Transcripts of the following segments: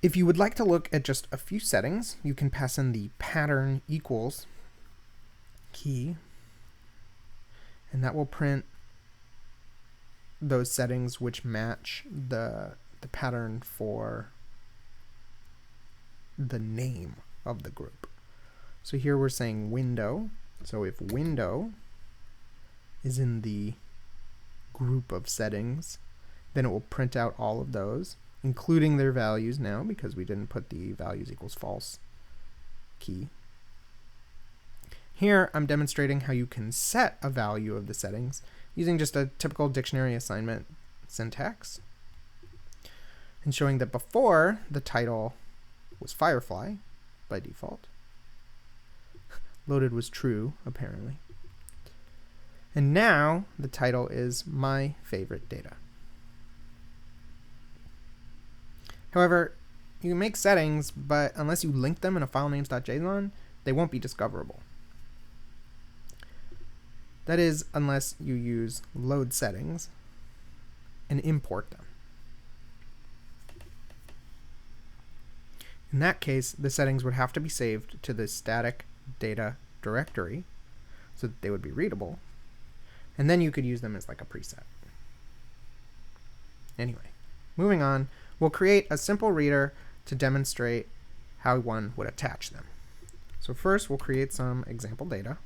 If you would like to look at just a few settings, you can pass in the pattern equals key, and that will print those settings which match the pattern for the name of the group. So here we're saying window. So if window is in the group of settings, then it will print out all of those, including their values now, because we didn't put the values equals false key. Here I'm demonstrating how you can set a value of the settings using just a typical dictionary assignment syntax, and showing that before the title was Firefly by default. Loaded was true, apparently. And now the title is my favorite data. However, you can make settings, but unless you link them in a filenames.json, they won't be discoverable. That is, unless you use load settings and import them. In that case, the settings would have to be saved to the static data directory so that they would be readable, and then you could use them as like a preset. Anyway, moving on, we'll create a simple reader to demonstrate how one would attach them. So first we'll create some example data.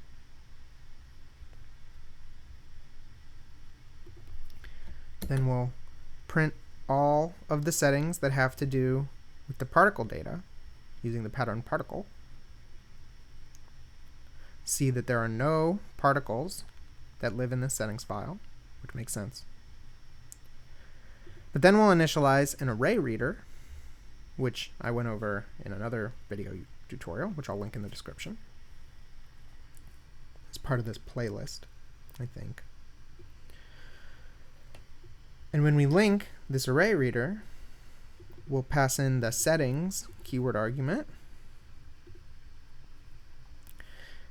Then we'll print all of the settings that have to do with the particle data using the pattern particle. See that there are no particles that live in this settings file, which makes sense. But then we'll initialize an array reader, which I went over in another video tutorial, which I'll link in the description. As part of this playlist, I think. And when we link this array reader, we'll pass in the settings keyword argument.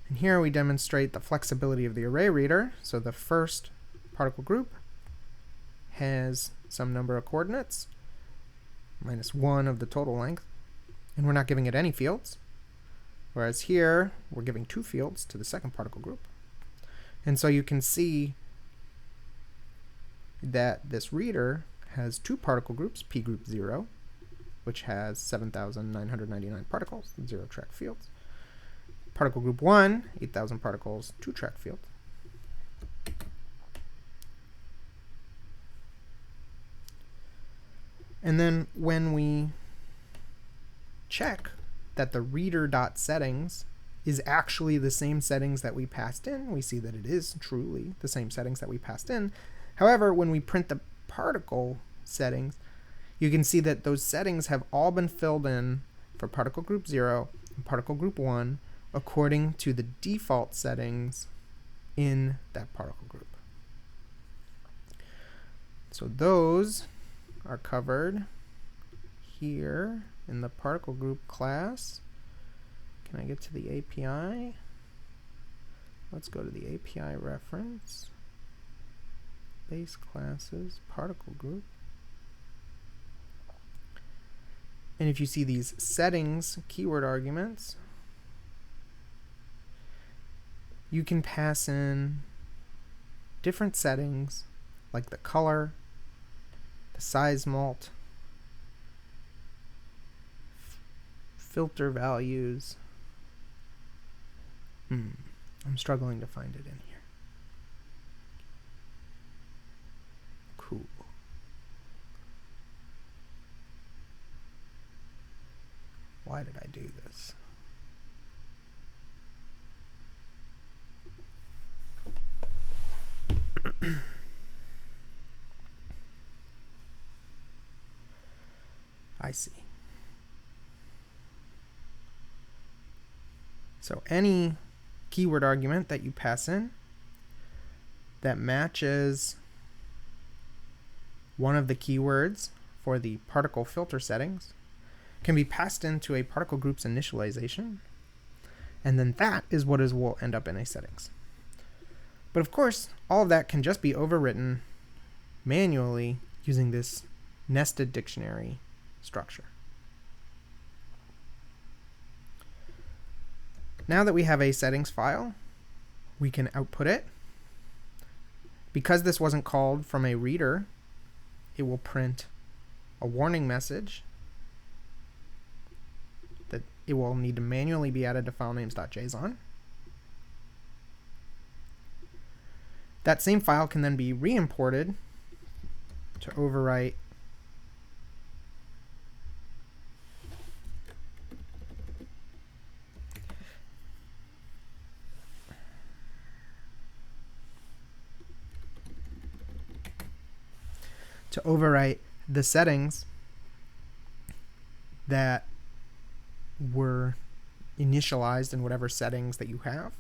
And here we demonstrate the flexibility of the array reader. So the first particle group has some number of coordinates, -1 of the total length, and we're not giving it any fields. Whereas here, we're giving 2 fields to the second particle group. And so you can see that this reader has 2 particle groups, p group 0, which has 7,999 particles, 0 track fields. Particle group 1, 8,000 particles, 2 track fields. And then when we check that the reader.settings is actually the same settings that we passed in, we see that it is truly the same settings that we passed in. However, when we print the particle settings, you can see that those settings have all been filled in for particle group 0 and particle group 1 according to the default settings in that particle group. So those are covered here in the particle group class. Can I get to the API? Let's go to the API reference. Base classes, particle group. And if you see these settings keyword arguments, you can pass in different settings like the color, the size mult, filter values. I'm struggling to find it in here. Cool. Why did I do this? I see. So any keyword argument that you pass in that matches one of the keywords for the particle filter settings can be passed into a particle group's initialization, and then that is what will end up in a settings. But of course, all of that can just be overwritten manually using this nested dictionary structure. Now that we have a settings file, we can output it. Because this wasn't called from a reader, it will print a warning message that it will need to manually be added to filenames.json. That same file can then be re-imported to overwrite the settings that were initialized in whatever settings that you have.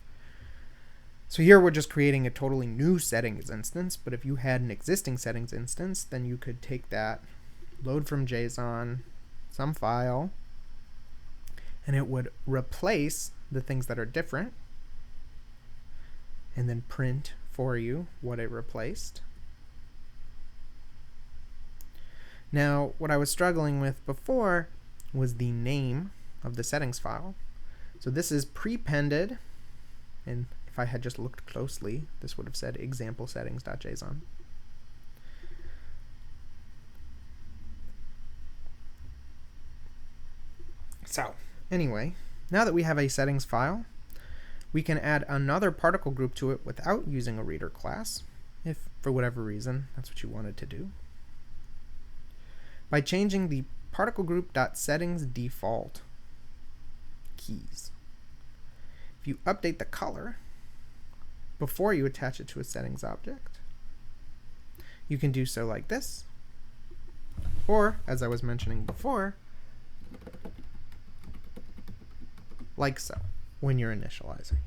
So here we're just creating a totally new settings instance, but if you had an existing settings instance, then you could take that, load from JSON, some file, and it would replace the things that are different, and then print for you what it replaced. Now, what I was struggling with before was the name of the settings file. So this is prepended, and if I had just looked closely, this would have said example settings.json. So, anyway, now that we have a settings file, we can add another particle group to it without using a reader class, if for whatever reason that's what you wanted to do, by changing the ParticleGroup.settings default keys. If you update the color before you attach it to a settings object, you can do so like this, or, as I was mentioning before, like so, when you're initializing.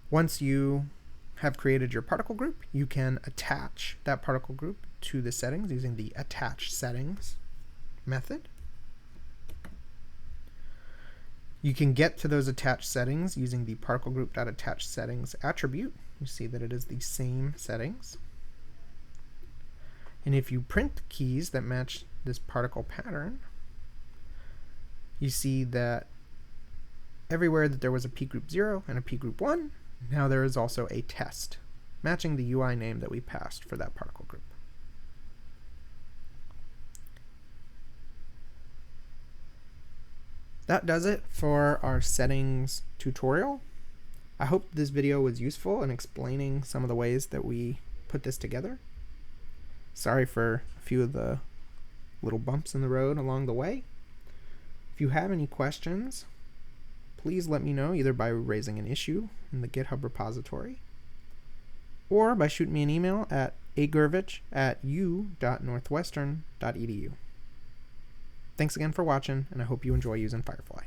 Once you have created your particle group, you can attach that particle group to the settings using the attach settings method. You can get to those attached settings using the ParticleGroup.attachSettings attribute. You see that it is the same settings. And if you print keys that match this particle pattern, you see that everywhere that there was a pgroup 0 and a pgroup 1, now there is also a test matching the UI name that we passed for that particle group. That does it for our settings tutorial. I hope this video was useful in explaining some of the ways that we put this together. Sorry for a few of the little bumps in the road along the way. If you have any questions, please let me know either by raising an issue in the GitHub repository or by shooting me an email at agurvich@u.northwestern.edu. Thanks again for watching, and I hope you enjoy using Firefly.